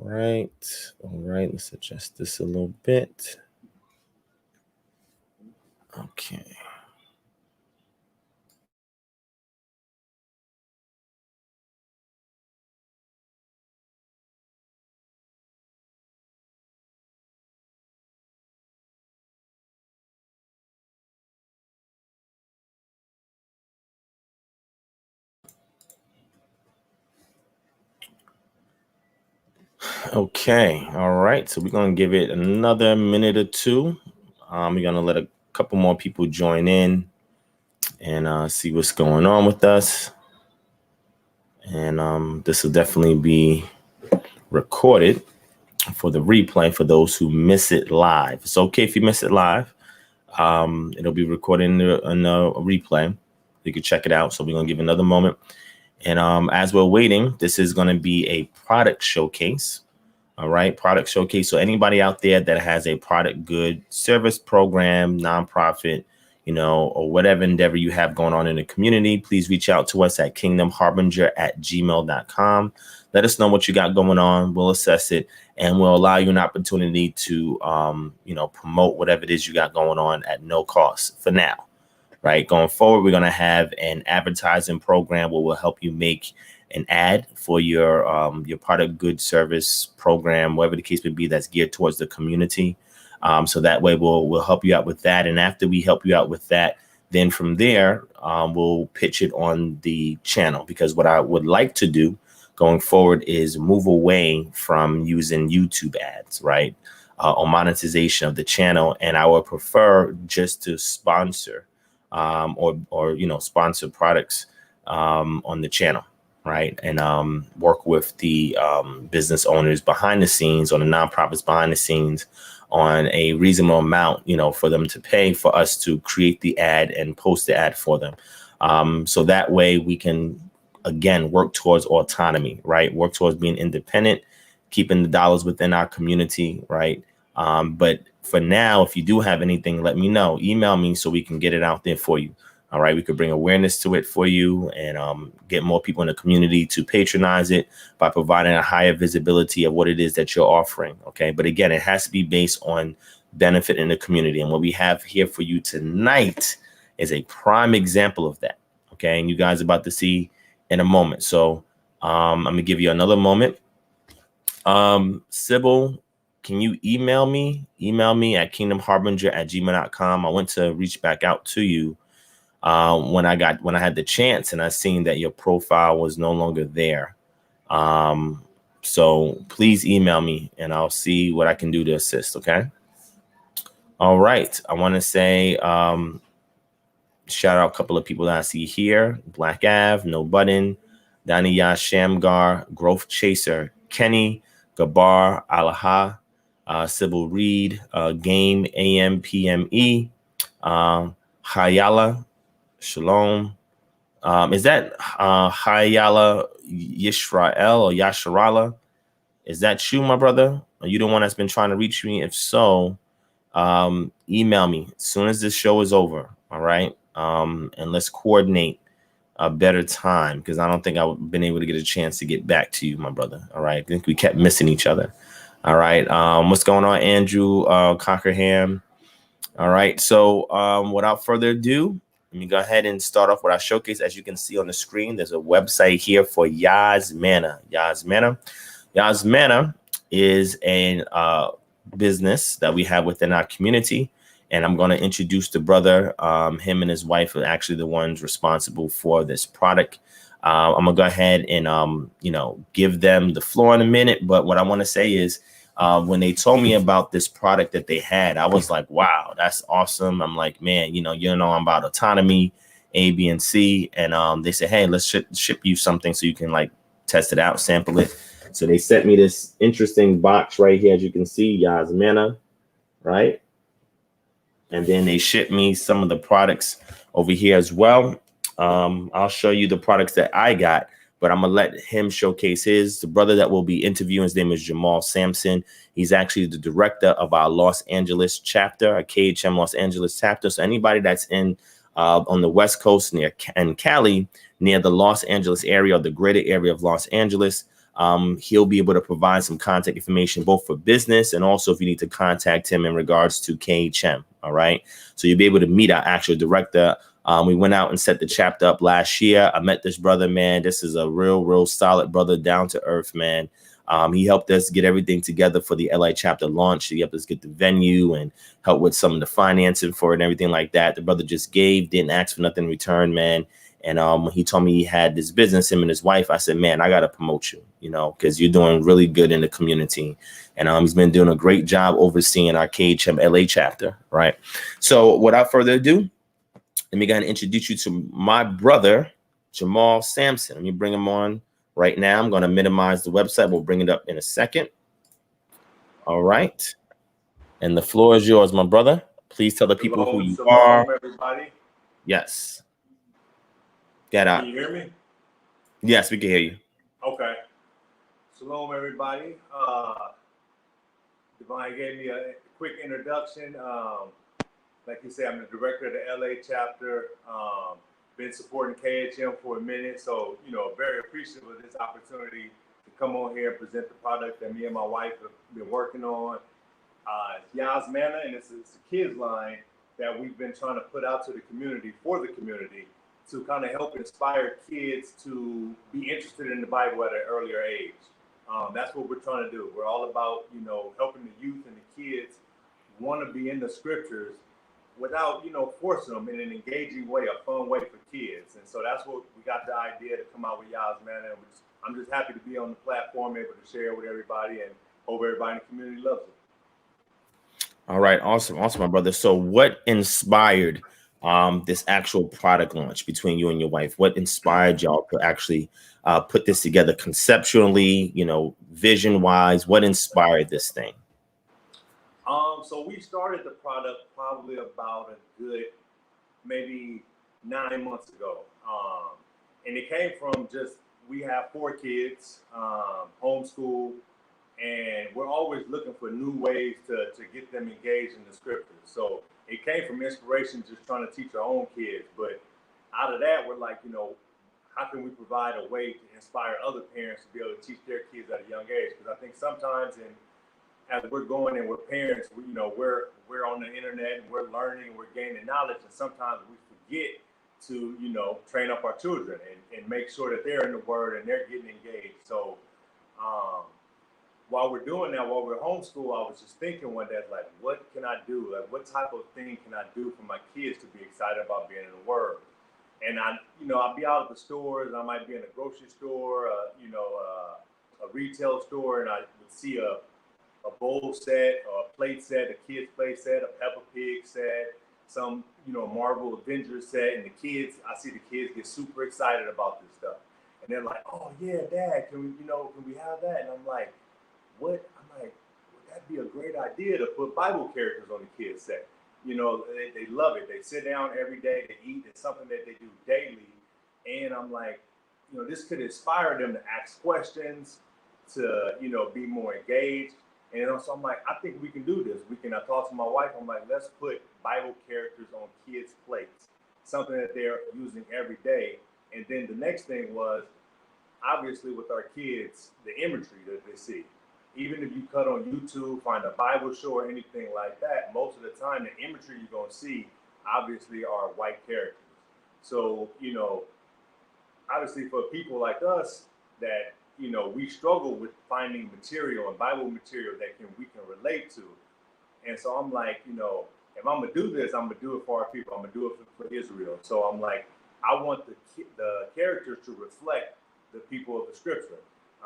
right. Let's adjust this a little bit. Okay. Okay. All right. So we're going to give it another minute or two. We're going to let a couple more people join in and see what's going on with us. And this will definitely be recorded for the replay for those who miss it live. It's okay if you miss it live. It'll be recorded in a replay. You can check it out. So we're going to give another moment. And as we're waiting, this is going to be a product showcase. All right, product showcase. So anybody out there that has a product, good, service, program, nonprofit, or whatever endeavor you have going on in the community, please reach out to us at kingdomharbinger@gmail.com. Let us know what you got going on. We'll assess it and we'll allow you an opportunity to, promote whatever it is you got going on at no cost for now. Right. Going forward, we're going to have an advertising program where we'll help you make an ad for your product, good, service, program, whatever the case may be, that's geared towards the community. So that way we'll help you out with that. And after we help you out with that, then from there, we'll pitch it on the channel, because what I would like to do going forward is move away from using YouTube ads, right? Or monetization of the channel. And I would prefer just to sponsor or sponsor products on the channel. Right. And work with the business owners behind the scenes, on the nonprofits behind the scenes, on a reasonable amount, for them to pay for us to create the ad and post the ad for them. So that way we can, again, work towards autonomy, right? Work towards being independent, keeping the dollars within our community. Right. But for now, if you do have anything, let me know. Email me so we can get it out there for you. All right, we could bring awareness to it for you and get more people in the community to patronize it by providing a higher visibility of what it is that you're offering. OK, but again, it has to be based on benefit in the community. And what we have here for you tonight is a prime example of that. OK, and you guys are about to see in a moment. So I'm going to give you another moment. Sybil, can you email me? Email me at kingdomharbinger@gmail.com. I went to reach back out to you when I had the chance, and I seen that your profile was no longer there. So please email me and I'll see what I can do to assist. Okay. All right. I want to say, shout out a couple of people that I see here: Black Ave, No Button, Daniya Shamgar, Growth Chaser, Kenny, Gabar, Alaha, Sybil Reed, Game AMPME, Hayala, Shalom. Is that Hayala Yisrael or Yasharala? Is that you, my brother? Are you the one that's been trying to reach me? If so, email me as soon as this show is over. All right. And let's coordinate a better time, because I don't think I've been able to get a chance to get back to you, my brother. All right. I think we kept missing each other. All right. What's going on, Andrew Cockerham? All right. So without further ado, let me go ahead and start off with our showcase. As you can see on the screen, there's a website here for Yaz Manna. Yaz Manna. Yaz Manna is a business that we have within our community. And I'm going to introduce the brother. Him and his wife are actually the ones responsible for this product. I'm going to go ahead and, give them the floor in a minute. But what I want to say is, when they told me about this product that they had, I was like, wow, that's awesome. I'm like, man, I'm about autonomy, A, B, and C. And they said, hey, let's ship you something so you can test it out, sample it. So they sent me this interesting box right here, as you can see, Yaz Manna, right? And then they shipped me some of the products over here as well. I'll show you the products that I got, but I'm going to let him showcase his. The brother that will be interviewing, his name is Jamal Samson. He's actually the director of our Los Angeles chapter, our KHM Los Angeles chapter. So anybody that's in on the West Coast in Cali, near the Los Angeles area or the greater area of Los Angeles, He'll be able to provide some contact information, both for business and also if you need to contact him in regards to KHM. All right. So you'll be able to meet our actual director. We went out and set the chapter up last year. I met this brother, man. This is a real solid brother, down to earth, man. He helped us get everything together for the LA chapter launch. He helped us get the venue and help with some of the financing for it and everything like that. The brother just gave, didn't ask for nothing in return, man. And when he told me he had this business, him and his wife, I said, man, I got to promote you, you know, because you're doing really good in the community. And he's been doing a great job overseeing our KHM LA chapter. Right. So without further ado, let me go ahead and introduce you to my brother, Jamal Samson. Let me bring him on right now. I'm going to minimize the website. We'll bring it up in a second. All right. And the floor is yours, my brother. Please tell the people who you are. Everybody. Yes. Get out. Can you hear me? Yes, we can hear you. Okay. Shalom, everybody. Divine gave me a quick introduction. Like you said, I'm the director of the LA chapter. Been supporting KHM for a minute, so very appreciative of this opportunity to come on here and present the product that me and my wife have been working on. It's Yaz Manna, and it's a kids line that we've been trying to put out to the community for the community to kind of help inspire kids to be interested in the Bible at an earlier age. That's what we're trying to do. We're all about helping the youth and the kids want to be in the scriptures without, forcing them in an engaging way, a fun way for kids. And so that's what we got the idea to come out with Yaz Manna. And I'm just happy to be on the platform, able to share with everybody, and hope everybody in the community loves it. All right. Awesome, my brother. So what inspired this actual product launch between you and your wife? What inspired y'all to actually put this together conceptually, vision wise? What inspired this thing? So we started the product probably about a good maybe 9 months ago. And it came from we have 4 kids, homeschool, and we're always looking for new ways to get them engaged in the scriptures. So it came from inspiration, just trying to teach our own kids. But out of that, we're like, how can we provide a way to inspire other parents to be able to teach their kids at a young age? Because I think sometimes as we're going and we're parents, we're on the internet and we're learning, we're gaining knowledge, and sometimes we forget to train up our children and make sure that they're in the Word and they're getting engaged. So while we're doing that, while we're homeschool, I was just thinking one day, like, what can I do? Like, what type of thing can I do for my kids to be excited about being in the Word? And I'll be out at the stores. I might be in a grocery store, a retail store, and I would see a bowl set or a plate set, a kid's play set, a Peppa Pig set, some, Marvel Avengers set. And I see the kids get super excited about this stuff. And they're like, oh yeah, Dad, can we have that? And I'm like, what? I'm like, would that be a great idea to put Bible characters on the kids set? They love it. They sit down every day, they eat. It's something that they do daily. And I'm like, this could inspire them to ask questions, to, be more engaged. And so I'm like, I think we can do this. I talked to my wife. I'm like, let's put Bible characters on kids' plates, something that they're using every day. And then the next thing was, obviously, with our kids, the imagery that they see. Even if you cut on YouTube, find a Bible show or anything like that, most of the time, the imagery you're going to see, obviously, are white characters. So, obviously, for people like us that, we struggle with finding material and Bible material that we can relate to. And so I'm like, if I'm going to do this, I'm going to do it for our people. I'm going to do it for Israel. So I'm like, I want the characters to reflect the people of the scripture.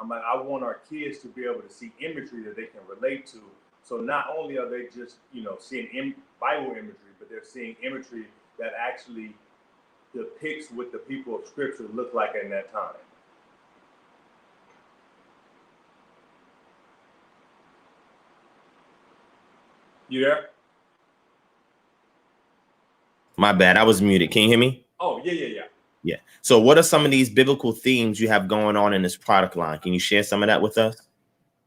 I'm like, I want our kids to be able to see imagery that they can relate to. So not only are they just, seeing Bible imagery, but they're seeing imagery that actually depicts what the people of scripture look like in that time. You there? My bad. I was muted. Can you hear me? Oh, yeah. Yeah. So what are some of these biblical themes you have going on in this product line? Can you share some of that with us?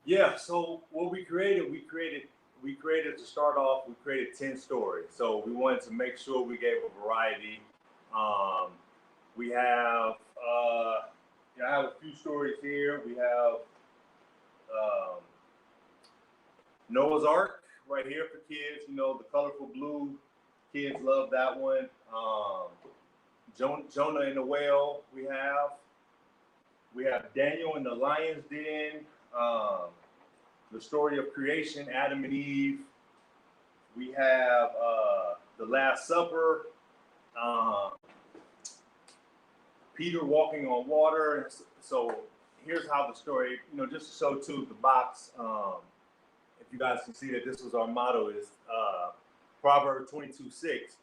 Yeah. So what we created to start off, we created 10 stories. So we wanted to make sure we gave a variety. We have, I have a few stories here. We have Noah's Ark right here for kids. You know, the colorful blue. Kids love that one. Jonah and the Whale. We have Daniel and the Lion's Den. The story of creation, Adam and Eve. We have The Last Supper. Peter walking on water. So here's how the story, you know, just to show too the box. If you guys can see that this was our motto is Proverbs 22:6,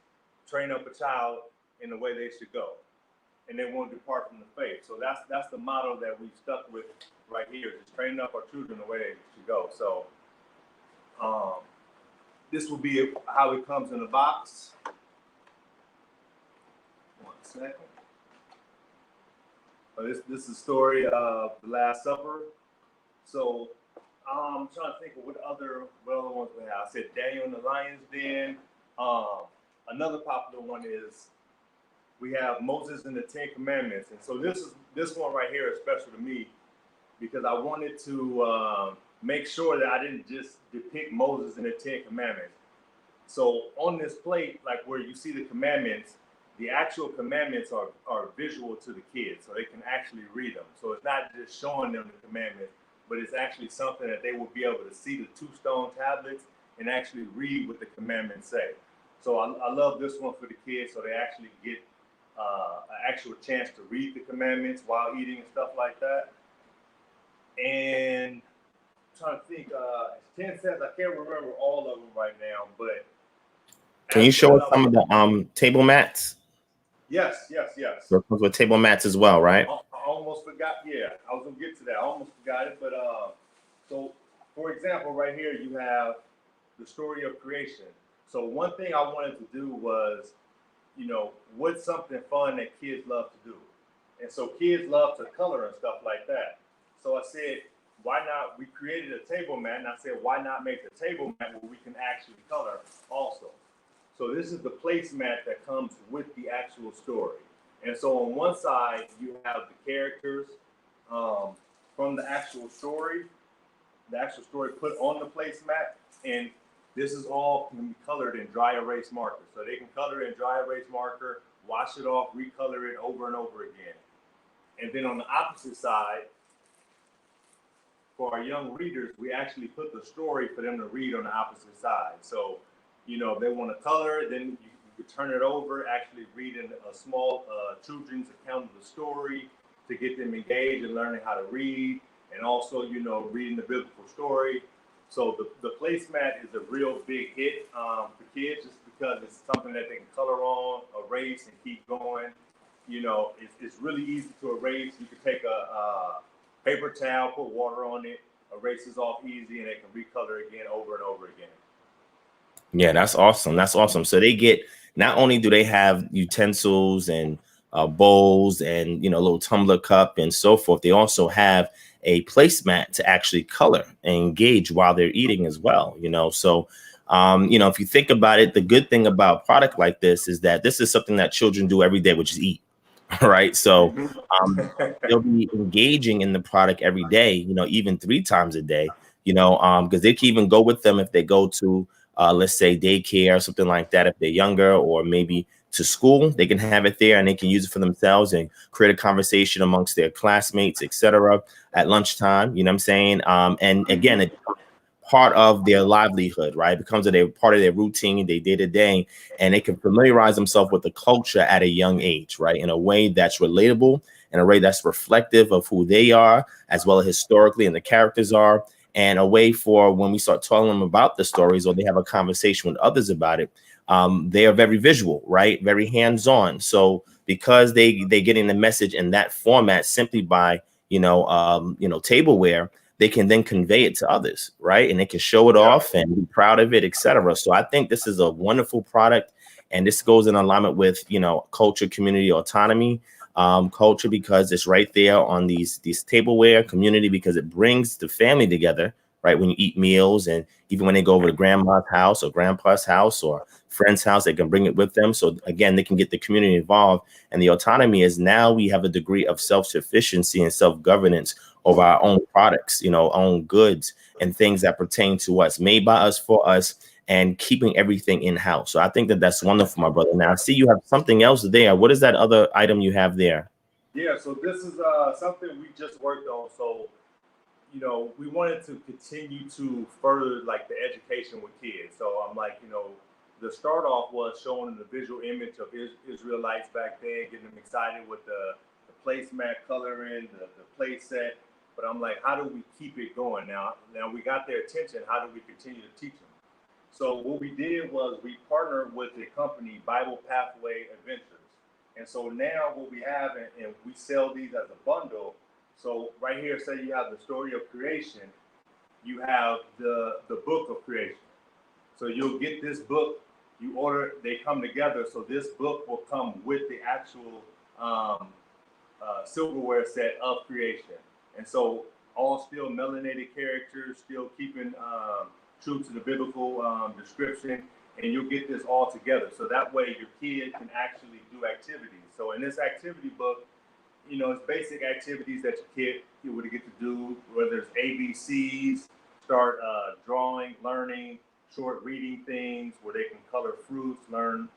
train up a child in the way they should go, and they won't depart from the faith. So that's the motto that we stuck with right here, just training up our children the way they should go. So this will be how it comes in the box. 1 second. This is the story of The Last Supper. So I'm trying to think of what other ones we have. I said Daniel and the Lion's Den. Another popular one is we have Moses and the Ten Commandments. And so this one right here is special to me because I wanted to make sure that I didn't just depict Moses and the Ten Commandments. So on this plate, like where you see the commandments, the actual commandments are visual to the kids, so they can actually read them. So it's not just showing them the commandments, but it's actually something that they will be able to see the 2 stone tablets and actually read what the commandments say. So I love this one for the kids, so they actually get an actual chance to read the commandments while eating and stuff like that. And I'm trying to think, 10 cents, I can't remember all of them right now, but can you show us some of the table mats? Yes. So with table mats as well, right? I almost forgot. Yeah, I was gonna get to that. I almost forgot it. But so for example, right here you have the story of creation. So one thing I wanted to do was, you know, what's something fun that kids love to do? And so kids love to color and stuff like that. So I said, why not? We created a table mat, and I said, why not make a table mat where we can actually color also? So this is the placemat that comes with the actual story. And so on one side, you have the characters from the actual story put on the placemat. And this is all can be colored in dry erase marker. So they can color in dry erase marker, wash it off, recolor it over and over again. And then on the opposite side, for our young readers, we actually put the story for them to read on the opposite side. So, you know, if they want to color, then you could turn it over, actually reading a small children's account of the story to get them engaged and learning how to read, and also, you know, reading the biblical story. So the placemat is a real big hit for kids just because it's something that they can color on, erase, and keep going. You know, it's really easy to erase. You can take a paper towel, put water on it, erases off easy, and they can recolor again over and over again. Yeah, that's awesome. That's awesome. So they get, not only do they have utensils and bowls and, you know, a little tumbler cup and so forth, they also have a placemat to actually color and engage while they're eating as well, you know. So, you know, if you think about it, the good thing about a product like this is that this is something that children do every day, which is eat. Right. So they'll be engaging in the product every day, you know, even 3 times a day, you know, because they can even go with them if they go to, let's say, daycare or something like that. If they're younger, or maybe to school, they can have it there and they can use it for themselves and create a conversation amongst their classmates, etc. at lunchtime. You know what I'm saying? And again, it's part of their livelihood, right? It becomes part of their routine, their day-to-day, and they can familiarize themselves with the culture at a young age, right? In a way that's relatable, in a way that's reflective of who they are, as well as historically and the characters are, and a way for when we start telling them about the stories or they have a conversation with others about it, they are very visual, right? Very hands-on. So because they're getting the message in that format simply by, tableware, they can then convey it to others, right? And they can show it off and be proud of it, etc. So I think this is a wonderful product, and this goes in alignment with, culture, community, autonomy, culture, because it's right there on these tableware, community, because it brings the family together, right? When you eat meals, and even when they go over to grandma's house or grandpa's house or friend's house, they can bring it with them. So again, they can get the community involved. And the autonomy is now we have a degree of self-sufficiency and self-governance over our own products, own goods and things that pertain to us, made by us, for us, and keeping everything in-house. So I think that that's wonderful, my brother. Now I see you have something else there. What is that other item you have there? Yeah, so this is something we just worked on. So, we wanted to continue to further like the education with kids. So I'm like, the start off was showing the visual image of Israelites back then, getting them excited with the placemat coloring, the play set. But I'm like, how do we keep it going? Now we got their attention. How do we continue to teach them? So what we did was we partnered with the company Bible Pathway Adventures. And so now what we have, and we sell these as a bundle. So right here, say you have the story of creation, you have the book of creation. So you'll get this book, you order, they come together. So this book will come with the actual silverware set of creation. And so all still melanated characters, still keeping true to the biblical description, and you'll get this all together. So that way your kid can actually do activities. So in this activity book, it's basic activities that your kid would get to do, whether it's ABCs, start drawing, learning, short reading things where they can color fruits, learn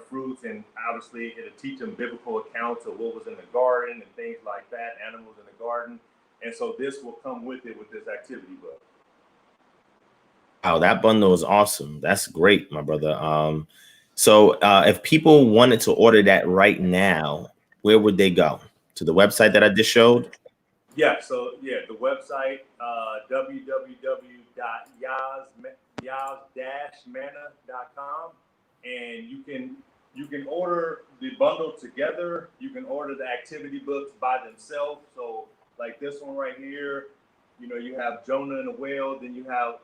fruits, and obviously it'll teach them biblical accounts of what was in the garden and things like that, animals in the garden. And so this will come with it with this activity book. Wow, that bundle is awesome. That's great, my brother. So if people wanted to order that right now, where would they go? To the website that I just showed? Yeah, so the website, www.yaz-manna.com, and you can order the bundle together. You can order the activity books by themselves. So like this one right here, you have Jonah and the whale, then you have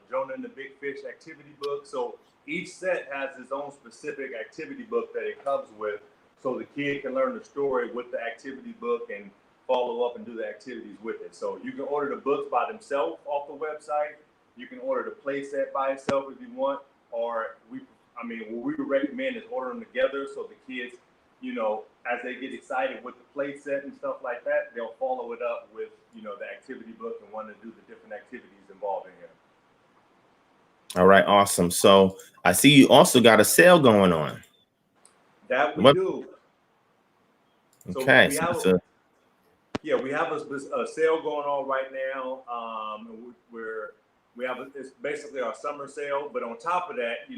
Jonah and the big fish activity book. So each set has its own specific activity book that it comes with, so the kid can learn the story with the activity book and follow up and do the activities with it. So you can order the books by themselves off the website. You can order the play set by itself if you want, or what we would recommend is order them together, so the kids, as they get excited with the play set and stuff like that, they'll follow it up with, the activity book and want to do the different activities involved in here. All right, awesome. So I see you also got a sale going on. That we do. Okay, So we have a sale going on right now. It's basically our summer sale, but on top of that, I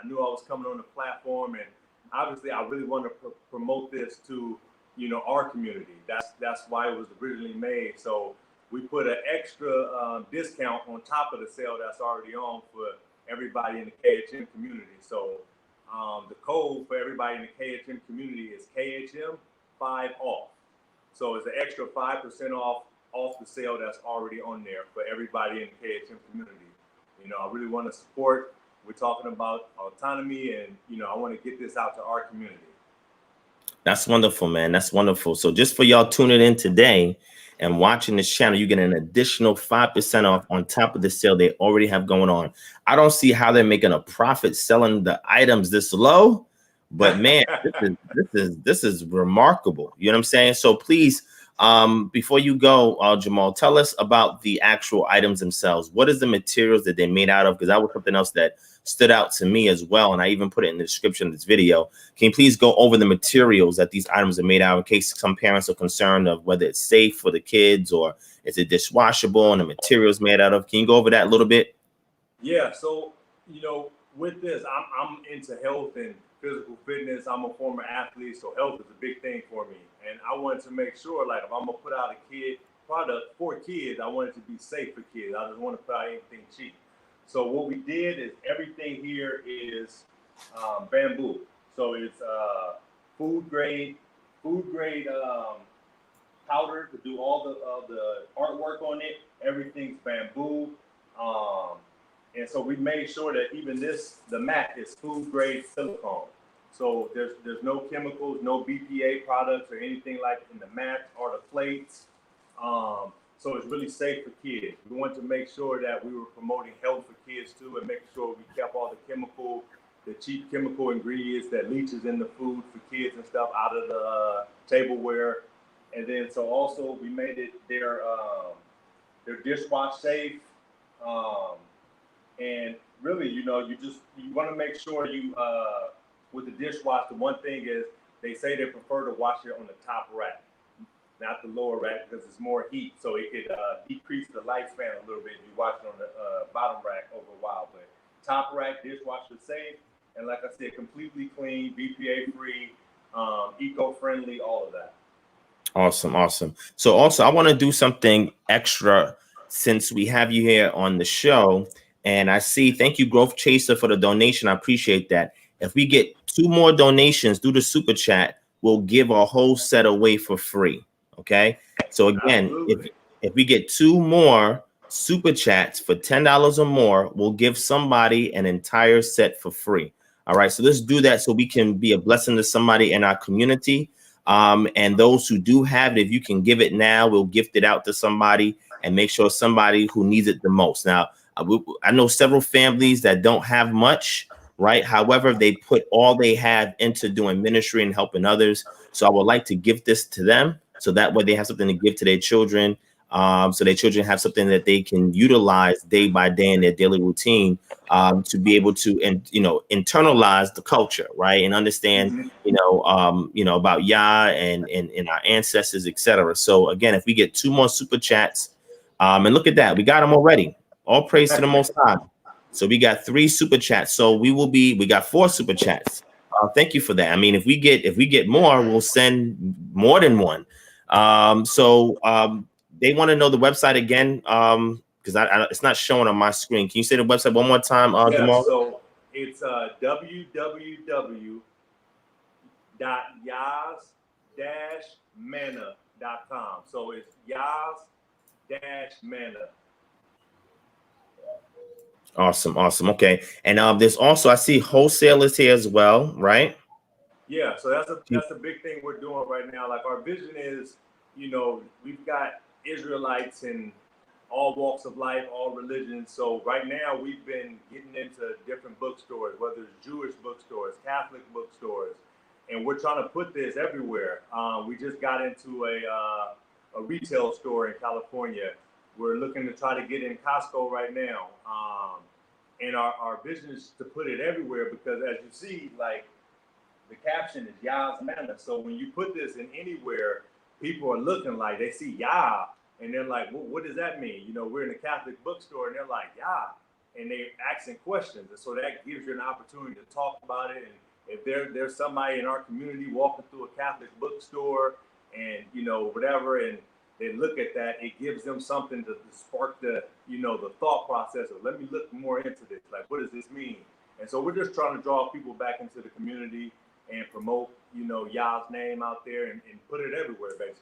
knew I was coming on the platform, and obviously I really want to promote this to, our community. That's why it was originally made. So we put an extra discount on top of the sale that's already on for everybody in the KHM community. So the code for everybody in the KHM community is KHM5 off. So it's an extra 5% off the sale that's already on there for everybody in the KHM community. I really want to support. We're talking about autonomy, and I want to get this out to our community. That's wonderful, man. That's wonderful. So just for y'all tuning in today and watching this channel, you get an additional 5% off on top of the sale they already have going on. I don't see how they're making a profit selling the items this low, but man, this is remarkable. You know what I'm saying? So please, before you go, Jamal, tell us about the actual items themselves. What is the materials that they made out of? Because that was something else that stood out to me as well, and I even put it in the description of this video. Can you please go over the materials that these items are made out of, in case some parents are concerned of whether it's safe for the kids or is it dishwashable and the materials made out of? Can you go over that a little bit? Yeah, so with this, I'm into health and physical fitness. I'm a former athlete, so health is a big thing for me. And I wanted to make sure, like, if I'm gonna put out a kid product for kids, I want it to be safe for kids. I just want to put out anything cheap. So what we did is everything here is bamboo. So it's food grade powder to do all the artwork on it. Everything's bamboo. And so we made sure that even the mat is food grade silicone. So there's no chemicals, no BPA products or anything like in the mat or the plates. So it's really safe for kids. We want to make sure that we were promoting health for kids too, and making sure we kept all the cheap chemical ingredients that leaches in the food for kids and stuff out of the tableware. And then so also we made it their dishwash safe. And really, you want to make sure with the dishwash, the one thing is they say they prefer to wash it on the top rack, not the lower rack, because it's more heat. So it could decrease the lifespan a little bit if you wash it on the bottom rack over a while. But top rack dishwasher safe, and like I said, completely clean, BPA free, eco-friendly, all of that. Awesome, awesome. So also, I want to do something extra since we have you here on the show. And I see, thank you, Growth Chaser, for the donation. I appreciate that. If we get 2 more donations through the super chat, we'll give a whole set away for free. Okay. So again, if we get 2 more super chats for $10 or more, we'll give somebody an entire set for free. All right. So let's do that so we can be a blessing to somebody in our community. And those who do have it, if you can give it now, we'll gift it out to somebody and make sure somebody who needs it the most. Now, I know several families that don't have much, right? However, they put all they have into doing ministry and helping others. So I would like to give this to them so that way they have something to give to their children. So their children have something that they can utilize day by day in their daily routine to be able to, internalize the culture, right? And understand, about Yah and our ancestors, etc. So again, if we get 2 more super chats, and look at that, we got them already. All praise to the Most High. So we got 3 super chats. So we got 4 super chats. Thank you for that. I mean, if we get more, we'll send more than one. They want to know the website again, because it's not showing on my screen. Can you say the website one more time, Jamal? So it's www.yaz-manna.com. So it's Yaz-manna. Awesome. Okay. And there's also, I see Wholesale is here as well, right? Yeah, so that's a big thing we're doing right now. Like our vision is, we've got Israelites in all walks of life, all religions. So right now we've been getting into different bookstores, whether it's Jewish bookstores, Catholic bookstores, and we're trying to put this everywhere. We just got into a retail store in California. We're looking to try to get in Costco right now. And our vision is to put it everywhere because as you see, like the caption is Yaz Manna. So when you put this in anywhere, people are looking like they see Yah and they're like, well, what does that mean? We're in a Catholic bookstore and they're like, Yah. And they're asking questions. And so that gives you an opportunity to talk about it. And if there's somebody in our community walking through a Catholic bookstore and, whatever, and they look at that, it gives them something to spark the thought process of let me look more into this. Like, what does this mean? And so we're just trying to draw people back into the community and promote, Yah's name out there and put it everywhere, basically.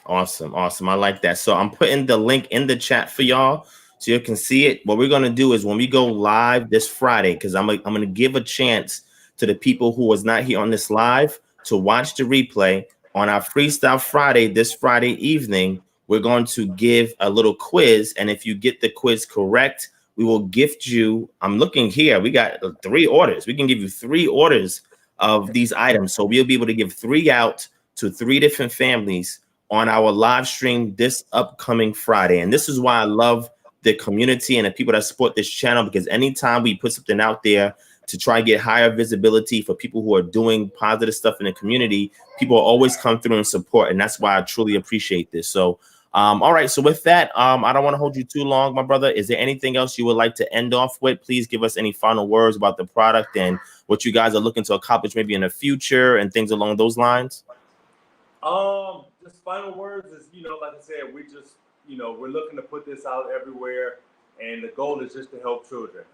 Awesome. I like that. So I'm putting the link in the chat for y'all so you can see it. What we're going to do is when we go live this Friday, because I'm going to give a chance to the people who was not here on this live to watch the replay on our Freestyle Friday, this Friday evening. We're going to give a little quiz. And if you get the quiz correct, we will gift you. I'm looking here. We got 3 orders. We can give you 3 orders of these items. So we'll be able to give 3 out to 3 different families on our live stream this upcoming Friday. And this is why I love the community and the people that support this channel, because anytime we put something out there to try and get higher visibility for people who are doing positive stuff in the community, people always come through and support. And that's why I truly appreciate this. So, all right. So with that, I don't want to hold you too long, my brother. Is there anything else you would like to end off with? Please give us any final words about the product and what you guys are looking to accomplish maybe in the future and things along those lines. Just final words is, like I said, we just, we're looking to put this out everywhere, and the goal is just to help children.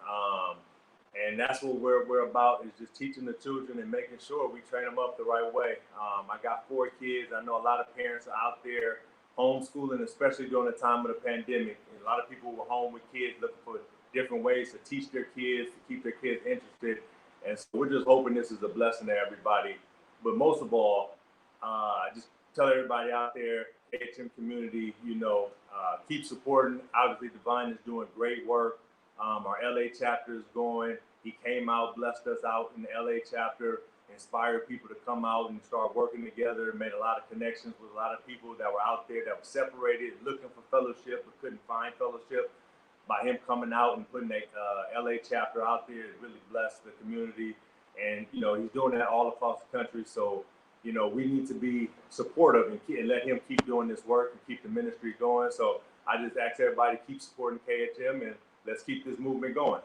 And that's what we're about, is just teaching the children and making sure we train them up the right way. I got 4 kids. I know a lot of parents are out there homeschooling, especially during the time of the pandemic. And a lot of people were home with kids looking for different ways to teach their kids, to keep their kids interested. And so we're just hoping this is a blessing to everybody. But most of all, I just tell everybody out there, KHM community, keep supporting. Obviously, Divine is doing great work. Our LA chapter is going. He came out, blessed us out in the LA chapter, inspired people to come out and start working together, made a lot of connections with a lot of people that were out there that were separated, looking for fellowship but couldn't find fellowship. By him coming out and putting the LA chapter out there, it really blessed the community. And, he's doing that all across the country. So, we need to be supportive and let him keep doing this work and keep the ministry going. So I just ask everybody to keep supporting KHM and let's keep this movement going.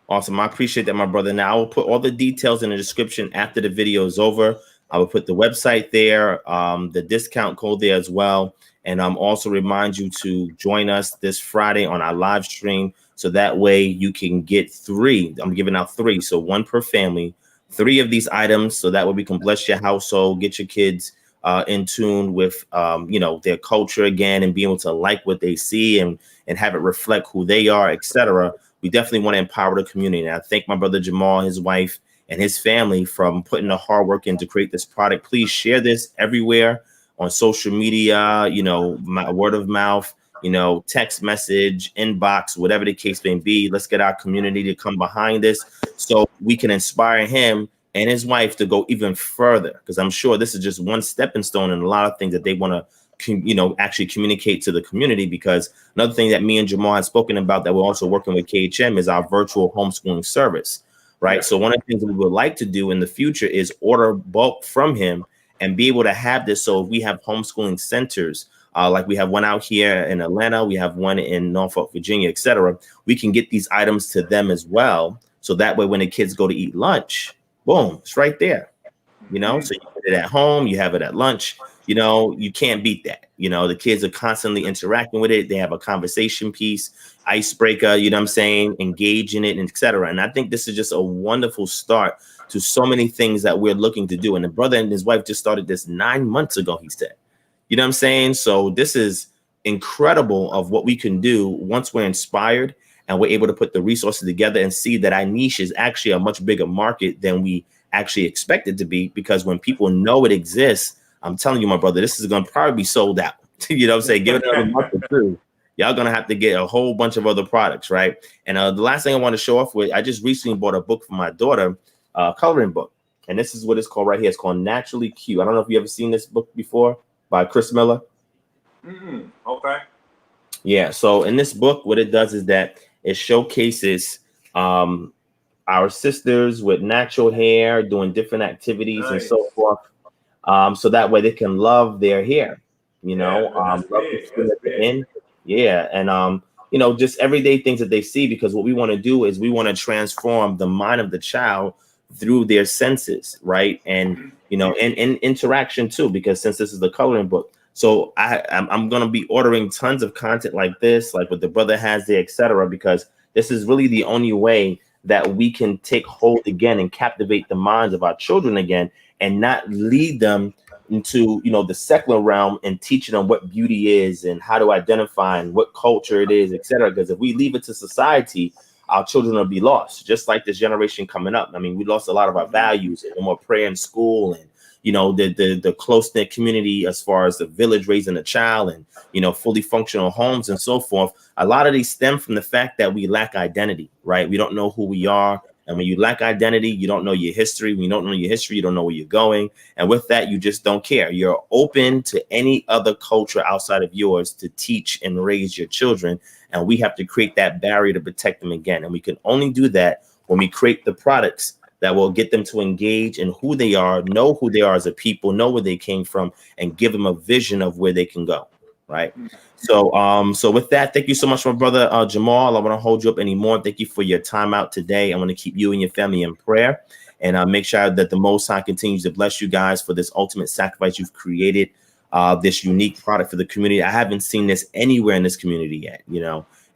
Awesome. I appreciate that, my brother. Now, I will put all the details in the description after the video is over. I will put the website there, the discount code there as well. And also remind you to join us this Friday on our live stream. So that way you can get 3. I'm giving out 3. So 1 per family, 3 of these items. So that way we can bless your household, get your kids in tune with, their culture again, and be able to like what they see and have it reflect who they are, etc. We definitely want to empower the community. And I thank my brother Jamal, his wife, and his family from putting the hard work in to create this product. Please share this everywhere on social media, my word of mouth, text message, inbox, whatever the case may be. Let's get our community to come behind this so we can inspire him and his wife to go even further, because I'm sure this is just one stepping stone in a lot of things that they want to actually communicate to the community. Because another thing that me and Jamal have spoken about that we're also working with KHM is our virtual homeschooling service, right? So one of the things that we would like to do in the future is order bulk from him and be able to have this. So if we have homeschooling centers, like we have one out here in Atlanta, we have one in Norfolk, Virginia, etc., we can get these items to them as well. So that way when the kids go to eat lunch, boom, it's right there. So you get it at home, you have it at lunch. You can't beat that. The kids are constantly interacting with it. They have a conversation piece, icebreaker, engage in it, and etc. And I think this is just a wonderful start to so many things that we're looking to do. And the brother and his wife just started this 9 months ago, he said. So this is incredible of what we can do once we're inspired and we're able to put the resources together and see that our niche is actually a much bigger market than we actually expect it to be. Because when people know it exists, I'm telling you, my brother, this is going to probably be sold out. Give it another month or 2. Y'all going to have to get a whole bunch of other products, right? And the last thing I want to show off with, I just recently bought a book for my daughter, a coloring book. And this is what it's called right here. It's called Naturally Cute. I don't know if you ever seen this book before, by Chris Miller. Okay. Yeah. So in this book, what it does is that it showcases our sisters with natural hair doing different activities and so forth. So that way they can love their hair, love the skin at the end. Yeah. And, just everyday things that they see, because what we want to do is we want to transform the mind of the child through their senses. Right. And, and interaction too, because since this is the coloring book, so I'm going to be ordering tons of content like this, like what the brother has there, etc., because this is really the only way that we can take hold again and captivate the minds of our children again, and not lead them into, the secular realm and teaching them what beauty is and how to identify and what culture it is, etc. Because if we leave it to society, our children will be lost, just like this generation coming up. I mean, we lost a lot of our values and no more prayer in school, and the close-knit community as far as the village raising a child, and fully functional homes and so forth. A lot of these stem from the fact that we lack identity, right? We don't know who we are. And when you lack identity, you don't know your history. When you don't know your history, you don't know where you're going. And with that, you just don't care. You're open to any other culture outside of yours to teach and raise your children. And we have to create that barrier to protect them again. And we can only do that when we create the products that will get them to engage in who they are, know who they are as a people, know where they came from, and give them a vision of where they can go. Right. So with that, thank you so much, my brother Jamal. I want to hold you up anymore. Thank you for your time out today. I want to keep you and your family in prayer, and make sure that the Most High continues to bless you guys for this ultimate sacrifice you've created, this unique product for the community. I haven't seen this anywhere in this community yet,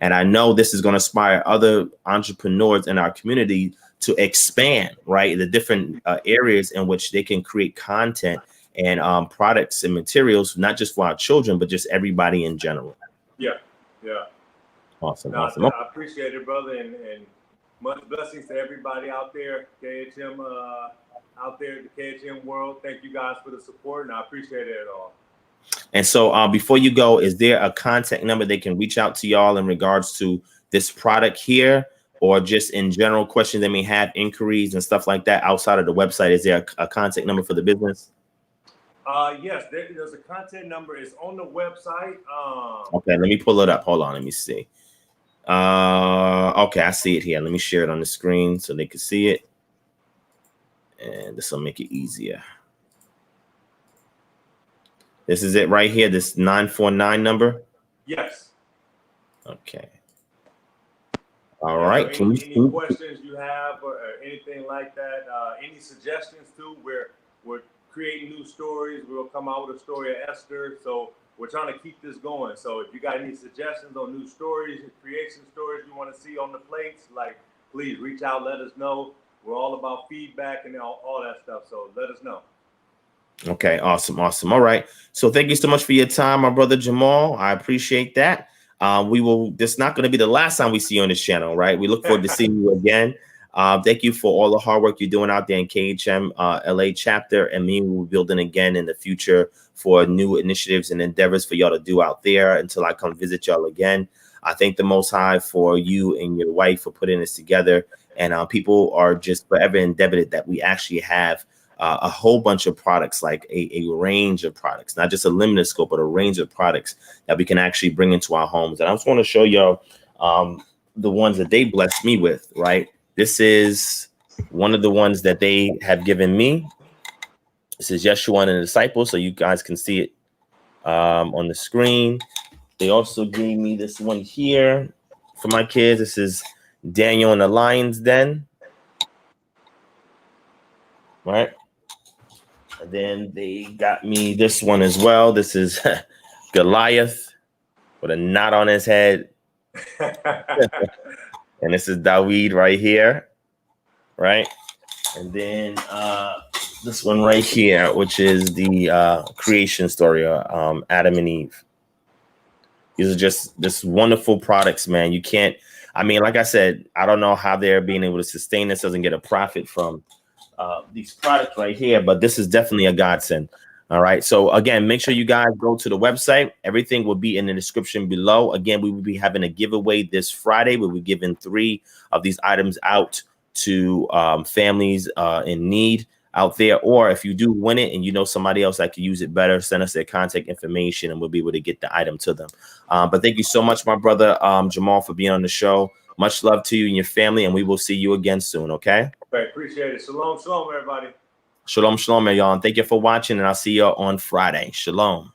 and I know this is going to inspire other entrepreneurs in our community to expand, right, the different areas in which they can create content and products and materials, not just for our children, but just everybody in general. Yeah. Awesome. No, Awesome. I appreciate it, brother, and much blessings to everybody out there. KHM out there in the KHM world. Thank you guys for the support, and I appreciate it all. And so before you go, is there a contact number they can reach out to y'all in regards to this product here, or just in general questions they may have, inquiries and stuff like that outside of the website? Is there a contact number for the business? Yes, there's a contact number. It's on the website. Okay, let me pull it up. Hold on, let me see. Okay, I see it here. Let me share it on the screen so they can see it. And this will make it easier. This is it right here, this 949 number? Yes. Okay. All right. So any questions you have or anything like that, any suggestions too, we're creating new stories. We'll come out with a story of Esther. So we're trying to keep this going. So if you got any suggestions on new stories, creation stories you want to see on the plates, like, please reach out, let us know. We're all about feedback and all that stuff. So let us know. Okay, awesome. All right. So thank you so much for your time, my brother Jamal. I appreciate that. This is not going to be the last time we see you on this channel, right? We look forward to seeing you again. Thank you for all the hard work you're doing out there in KHM LA chapter, and me will be building again in the future for new initiatives and endeavors for y'all to do out there until I come visit y'all again. I thank the Most High for you and your wife for putting this together, and people are just forever indebted that we actually have a whole bunch of products, like a range of products, not just a limited scope, but a range of products that we can actually bring into our homes. And I just want to show y'all the ones that they blessed me with, right? This is one of the ones that they have given me. This is Yeshua and the disciples, so you guys can see it on the screen. They also gave me this one here for my kids. This is Daniel and the Lion's Den, right? And then they got me this one as well. This is Goliath with a knot on his head. And this is David right here, right? And then this one right here, which is the creation story, Adam and Eve. These are just wonderful products, man. You can't, I mean, like I said, I don't know how they're being able to sustain themselves and get a profit from these products right here, but this is definitely a godsend. All right. So again, make sure you guys go to the website. Everything will be in the description below. Again, we will be having a giveaway this Friday. We'll be giving 3 of these items out to families in need out there. Or if you do win it and you know somebody else that could use it better, send us their contact information and we'll be able to get the item to them. But thank you so much, my brother Jamal, for being on the show. Much love to you and your family, and we will see you again soon, okay? Okay, appreciate it. Shalom, shalom, everybody. Shalom, shalom, y'all. And thank you for watching, and I'll see you on Friday. Shalom.